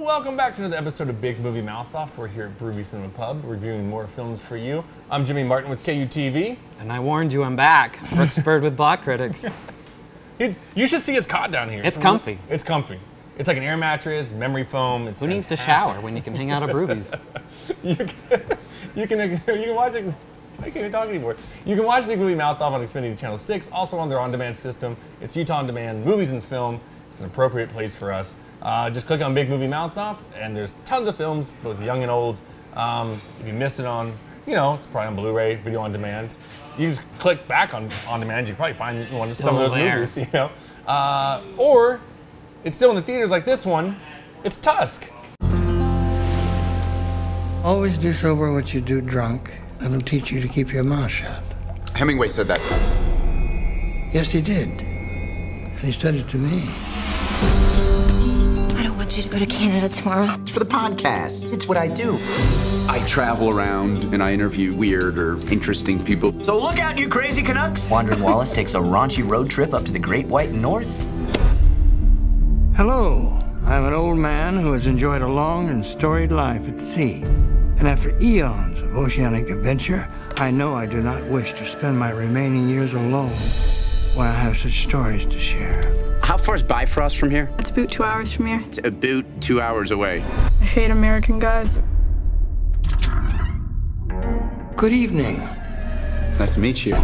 Welcome back to another episode of Big Movie Mouth Off. We're here at Brewery Cinema Pub, reviewing more films for you. I'm Jimmy Martin with KUTV. And I warned you, I'm back. Brooks Bird with Blogcritics. You should see his cot down here. It's comfy. It's comfy. It's like an air mattress, memory foam. It's Who needs to shower when you can hang out at Broovies? you can watch it. I can't even talk anymore. You can watch Big Movie Mouth Off on Xfinity Channel 6, also on their on-demand system. It's Utah On Demand, movies and film. It's an appropriate place for us. Just click on Big Movie Mouth Off, and there's tons of films, both young and old. If you missed it on, it's probably on Blu-ray, video on demand. You just click back on demand, you probably find some of those movies, or it's still in the theaters like this one. It's Tusk. Always do sober what you do drunk. That'll teach you to keep your mouth shut. Hemingway said that. Yes, he did. And he said it to me. I don't want you to go to Canada tomorrow. It's for the podcast. It's what I do. I travel around and I interview weird or interesting people. So look out, you crazy Canucks! Wandering Wallace takes a raunchy road trip up to the Great White North. Hello. I'm an old man who has enjoyed a long and storied life at sea. And after eons of oceanic adventure, I know I do not wish to spend my remaining years alone when I have such stories to share. How far is Bifrost from here? It's about 2 hours from here. It's about 2 hours away. I hate American guys. Good evening. It's nice to meet you.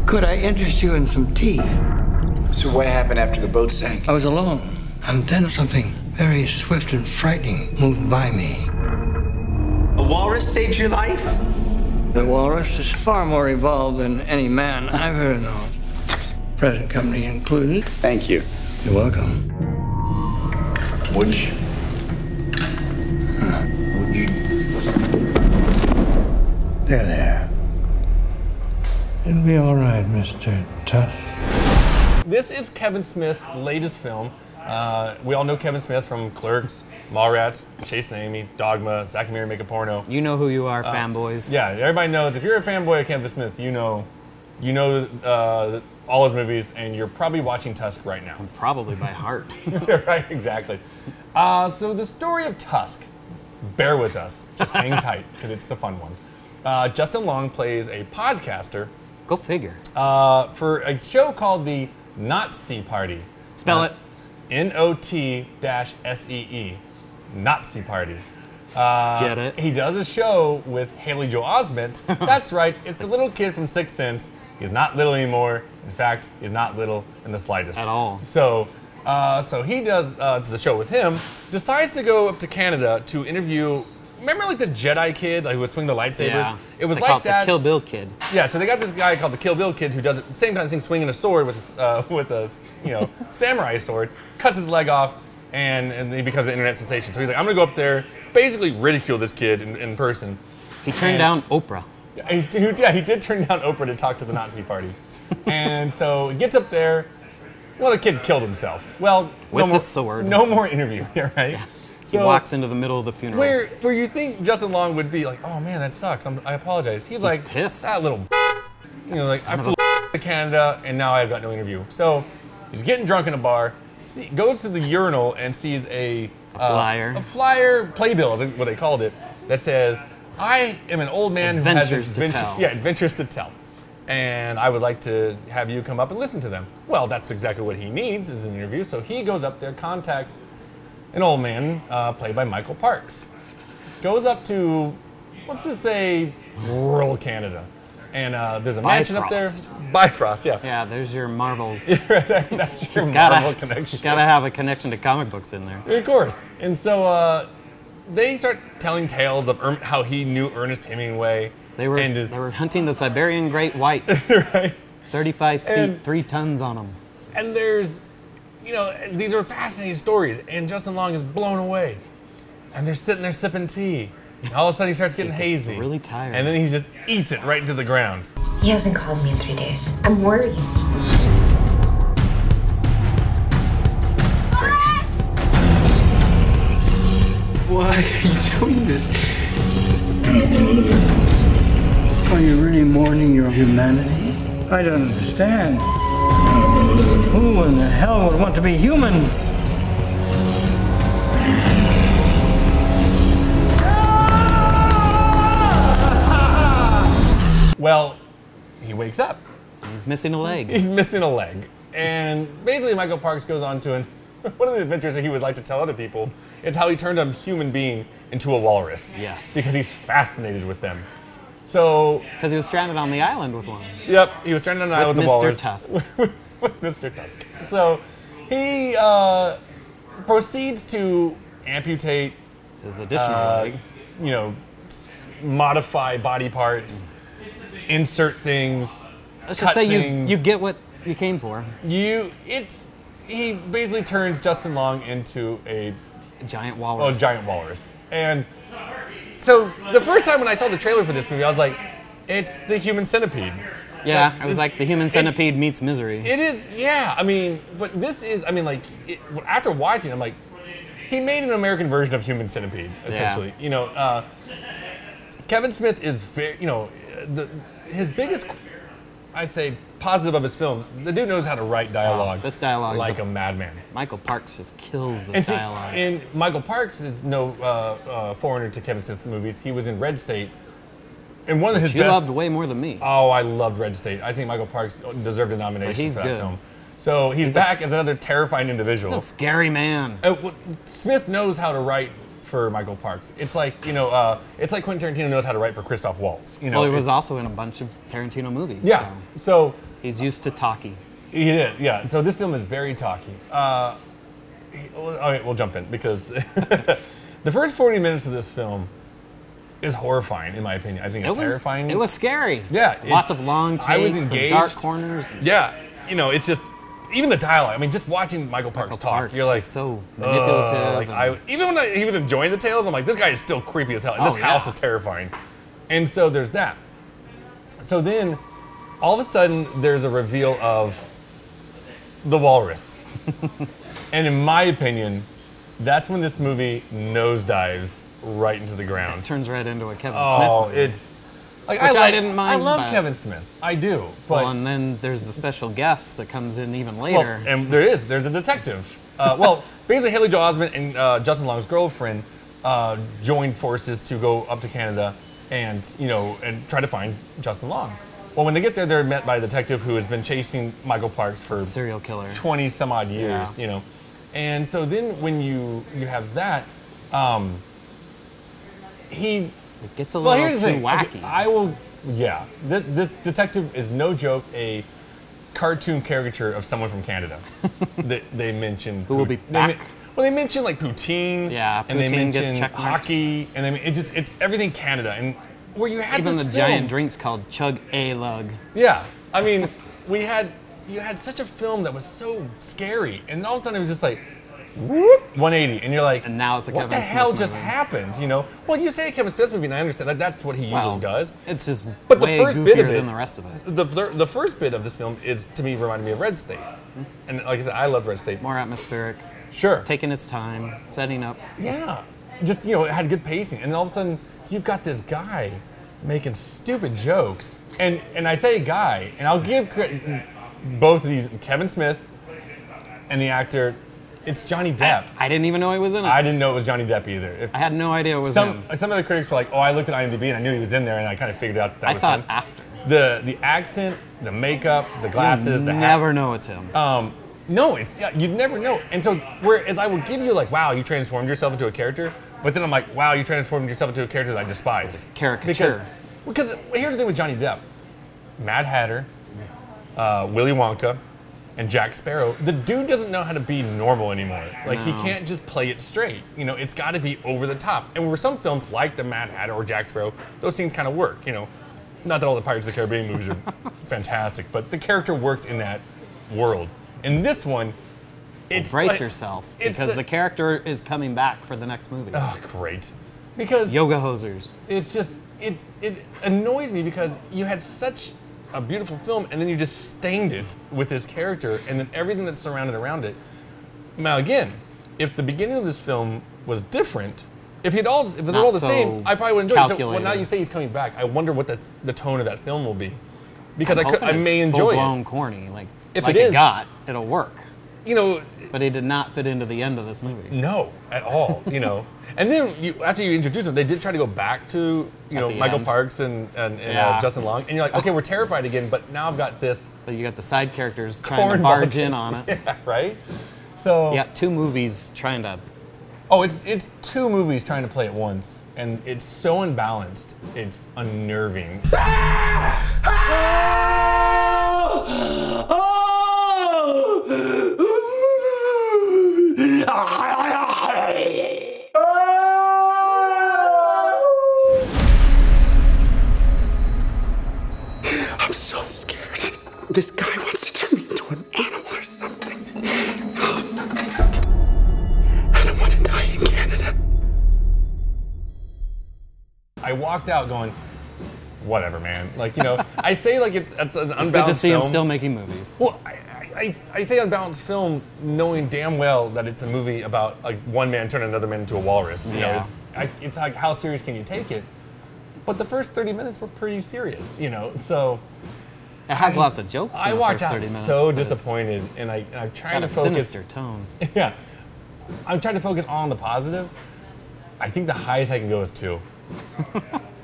Could I interest you in some tea? So what happened after the boat sank? I was alone, and then something very swift and frightening moved by me. A walrus saved your life? The walrus is far more evolved than any man I've heard of, present company included. Thank you. You're welcome. Would you? Would you? There. It'll be all right, Mr. Tusk. This is Kevin Smith's latest film. We all know Kevin Smith from Clerks, Mallrats, Chasing Amy, Dogma, Zack and Miri Make a Porno. You know who you are, fanboys. Yeah, everybody knows. If you're a fanboy of Kevin Smith, you know all his movies, and you're probably watching Tusk right now. Probably by heart. Right, exactly. So the story of Tusk, bear with us, just hang tight, because it's a fun one. Justin Long plays a podcaster. Go figure. For a show called the Nazi Party. Spell it. N-O-T-S-E-E. Nazi Party. Get it? He does a show with Haley Joel Osment. That's right, it's the little kid from Sixth Sense. He's not little anymore. In fact, he's not little in the slightest. At all. So he does the show with him, decides to go up to Canada to interview, remember like the Jedi kid who was swinging the lightsabers? Yeah. It was they like call it that. The Kill Bill kid. Yeah, so they got this guy called the Kill Bill kid who does it, the same kind of thing, swinging a sword with a samurai sword, cuts his leg off, and he becomes an internet sensation. So he's like, I'm gonna go up there, basically ridicule this kid in person. He turned down Oprah. He did turn down Oprah to talk to the Nazi Party. And so he gets up there. Well, the kid killed himself. Well, with the sword. No more interview here, right? Yeah. So, he walks into the middle of the funeral. Where you think Justin Long would be like, oh man, that sucks. I apologize. He's like, pissed. That little, I flew to Canada and now I've got no interview. So he's getting drunk in a bar, goes to the urinal and sees a flyer. A flyer playbill is what they called it, that says, I am an old man who has adventures to tell. And I would like to have you come up and listen to them. Well, that's exactly what he needs is an interview. So he goes up there, contacts an old man played by Michael Parks. Goes up to, let's just say, rural Canada. And there's a mansion up there. Bifrost, yeah. Yeah, there's your Marvel. That's your Marvel connection. He's got to have a connection to comic books in there. Of course. And so they start telling tales of how he knew Ernest Hemingway. They were hunting the Siberian Great White. Right. 35 feet, 3 tons on them. And there's, these are fascinating stories. And Justin Long is blown away. And they're sitting there sipping tea. And all of a sudden he starts getting hazy. He's really tired. And then he just eats it right into the ground. He hasn't called me in 3 days. I'm worried. Why are you doing this? Are you really mourning your humanity? I don't understand. Who in the hell would want to be human? Well, he wakes up. He's missing a leg. He's missing a leg. And basically Michael Parks goes on to one of the adventures that he would like to tell other people is how he turned a human being into a walrus. Yes. Because he's fascinated with them. So... Because he was stranded on the island with one. Yep, he was stranded on an island with a walrus. Tusk. with Mr. Tusk. So he proceeds to amputate his additional leg. You know, modify body parts, insert things. Let's just say you get what you came for. He basically turns Justin Long into a giant walrus. Oh, giant walrus. And so the first time when I saw the trailer for this movie, I was like, it's the Human Centipede. Yeah, I was like, the Human Centipede meets Misery. It is, yeah. I mean, but this is, I mean, like, after watching, I'm like, he made an American version of Human Centipede, essentially. Yeah. You know, Kevin Smith is very, you know, his biggest, I'd say, positive of his films, the dude knows how to write dialogue. This dialogue like a madman. Michael Parks just kills this dialogue. And Michael Parks is no foreigner to Kevin Smith's movies. He was in Red State. And one of his best... You loved way more than me. Oh, I loved Red State. I think Michael Parks deserved a nomination for that film. So he's back as another terrifying individual. He's a scary man. Smith knows how to write for Michael Parks. It's like, you know, it's like Quentin Tarantino knows how to write for Christoph Waltz. You know, well, he was also in a bunch of Tarantino movies. Yeah. So he's used to talkie. He did, yeah. So this film is very talky. All right, we'll jump in because the first 40 minutes of this film is horrifying, in my opinion. I think it's terrifying. It was scary. Yeah. Lots of long takes, I was engaged. Dark corners. Yeah. You know, it's just, even the dialogue. I mean, just watching Michael Parks talk, you're like, so manipulative. Even when he was enjoying the tales, I'm like, this guy is still creepy as hell. And this house is terrifying. And so there's that. So then, all of a sudden, there's a reveal of the walrus. And in my opinion, that's when this movie nosedives right into the ground. It turns right into a Kevin Smith movie. It's like I didn't mind. I love Kevin Smith. I do. But well, and then there's a special guest that comes in even later. Well, and there's a detective. Well, basically Haley Joel Osment and Justin Long's girlfriend joined forces to go up to Canada and try to find Justin Long. Well, when they get there, they're met by a detective who has been chasing Michael Parks for serial killer 20 some odd years. You know, and so then when you have that. It gets a little too wacky. Okay, this detective is no joke a cartoon caricature of someone from Canada. they mention who will be back. They mention like poutine, and they mention hockey, and it's everything Canada, and where you had even this the film, giant drinks called Chug A Lug. Yeah, I mean, you had such a film that was so scary, and all of a sudden it was just like. Whoop, 180, and you're like, and now it's a Kevin Smith movie. What the hell just happened? You know? Well, you say a Kevin Smith movie, and I understand that's what he usually does. It's just but way the first goofier bit of it, than the rest of it. The first bit of this film is to me reminded me of Red State, and like I said, I love Red State. More atmospheric. Sure. Taking its time, setting up. Yeah. Just it had good pacing, and all of a sudden you've got this guy making stupid jokes, and I say guy, and I'll give credit both of these, Kevin Smith and the actor. It's Johnny Depp. I didn't even know he was in it. I didn't know it was Johnny Depp either. I had no idea it was him. Some of the critics were like, "Oh, I looked at IMDb and I knew he was in there, and I kind of figured out that was him." I saw it after. The accent, the makeup, the glasses, the hat. Never know it's him. No, you'd never know. And so, whereas I would give you like, "Wow, you transformed yourself into a character," but then I'm like, "Wow, you transformed yourself into a character that I despise." It's a caricature. Because here's the thing with Johnny Depp, Mad Hatter, Willy Wonka. And Jack Sparrow, the dude doesn't know how to be normal anymore. Like, he can't just play it straight. It's got to be over the top. And where some films, like the Mad Hatter or Jack Sparrow, those scenes kind of work, Not that all the Pirates of the Caribbean movies are fantastic, but the character works in that world. In this one, it's brace yourself, because the character is coming back for the next movie. Oh, great. Because... Yoga hosers. It's just, it annoys me because you had such... a beautiful film, and then you just stained it with this character, and then everything that's surrounded around it. Now again, if the beginning of this film was different, if it was all the same, I probably would enjoy it. So, well, now you say he's coming back, I wonder what the tone of that film will be, because I may enjoy it. Full-blown corny, like if like it is, it'll work. But he did not fit into the end of this movie. No, at all. You know, and then after you introduce him, they did try to go back to Michael end. Parks and Justin Long, and you're like, okay, we're terrified again, but now I've got this. But you got the side characters trying to barge in on it. Yeah, right. So you got 2 movies trying to. Oh, it's 2 movies trying to play at once, and it's so unbalanced. It's unnerving. I'm so scared. This guy wants to turn me into an animal or something. I don't want to die in Canada. I walked out going, whatever, man. Like, I say like it's an unbalanced It's good to see film. him still making movies. Well, I say unbalanced film knowing damn well that it's a movie about like one man turning another man into a walrus. You know, it's like, how serious can you take it? But the first 30 minutes were pretty serious, so... It has lots of jokes in I the walked first out 30 minutes. so disappointed, and I'm trying to focus... sinister tone. Yeah. I'm trying to focus on the positive. I think the highest I can go is 2.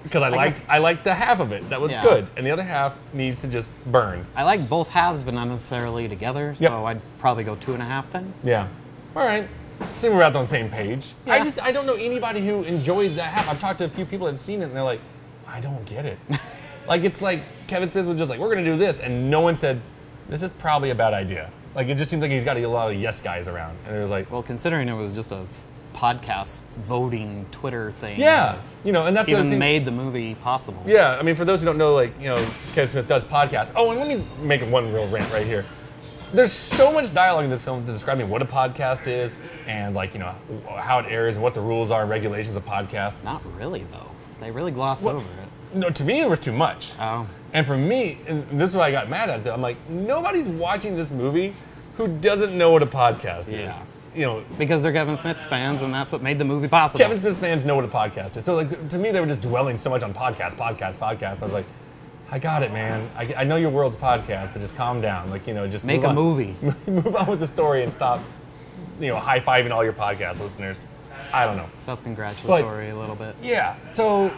Because I liked the half of it. That was good. And the other half needs to just burn. I like both halves, but not necessarily together, so I'd probably go 2.5 then. Yeah. All right. Seems we're out on the same page. Yeah. I don't know anybody who enjoyed that half. I've talked to a few people that have seen it, and they're like, I don't get it. Like, it's like Kevin Smith was just like, we're going to do this, and no one said, this is probably a bad idea. Like, it just seems like he's got a lot of yes guys around. And it was like... Well, considering it was just a podcast voting Twitter thing. Yeah. And that's even made the movie possible. Yeah, I mean, for those who don't know, Kevin Smith does podcasts. Oh, and let me make one real rant right here. There's so much dialogue in this film describing what a podcast is and, how it airs and what the rules are and regulations of podcasts. Not really, though. They really gloss over it. No, to me, it was too much. Oh. And for me, and this is what I got mad at, I'm like, nobody's watching this movie who doesn't know what a podcast is. Because they're Kevin Smith fans, and that's what made the movie possible. Kevin Smith fans know what a podcast is. So, to me, they were just dwelling so much on podcast. I was like, I got it, man. I know your world's podcast, but just calm down. Just make a movie. Move on with the story and stop, high-fiving all your podcast listeners. I don't know. Self-congratulatory a little bit. Yeah. So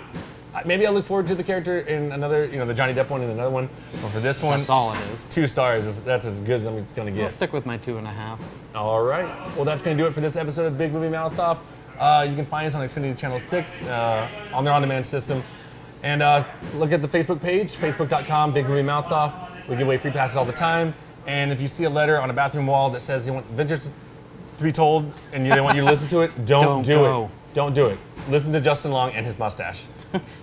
maybe I'll look forward to the character in another, the Johnny Depp one in another one. But for this one, that's all it is. 2 stars. That's as good as I'm just going to get. I'll stick with my 2.5. All right. Well, that's going to do it for this episode of Big Movie Mouth Off. You can find us on Xfinity Channel 6 on their on-demand system. And look at the Facebook page, facebook.com, Big Movie Mouth Off. We give away free passes all the time. And if you see a letter on a bathroom wall that says you want Avengers to be told and they want you to listen to it, don't do it. Don't do it. Listen to Justin Long and his mustache.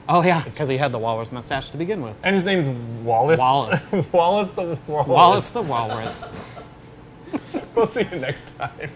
Oh, yeah, because he had the walrus mustache to begin with. And his name's Wallace. Wallace. Wallace the Walrus. Wallace the Walrus. We'll see you next time.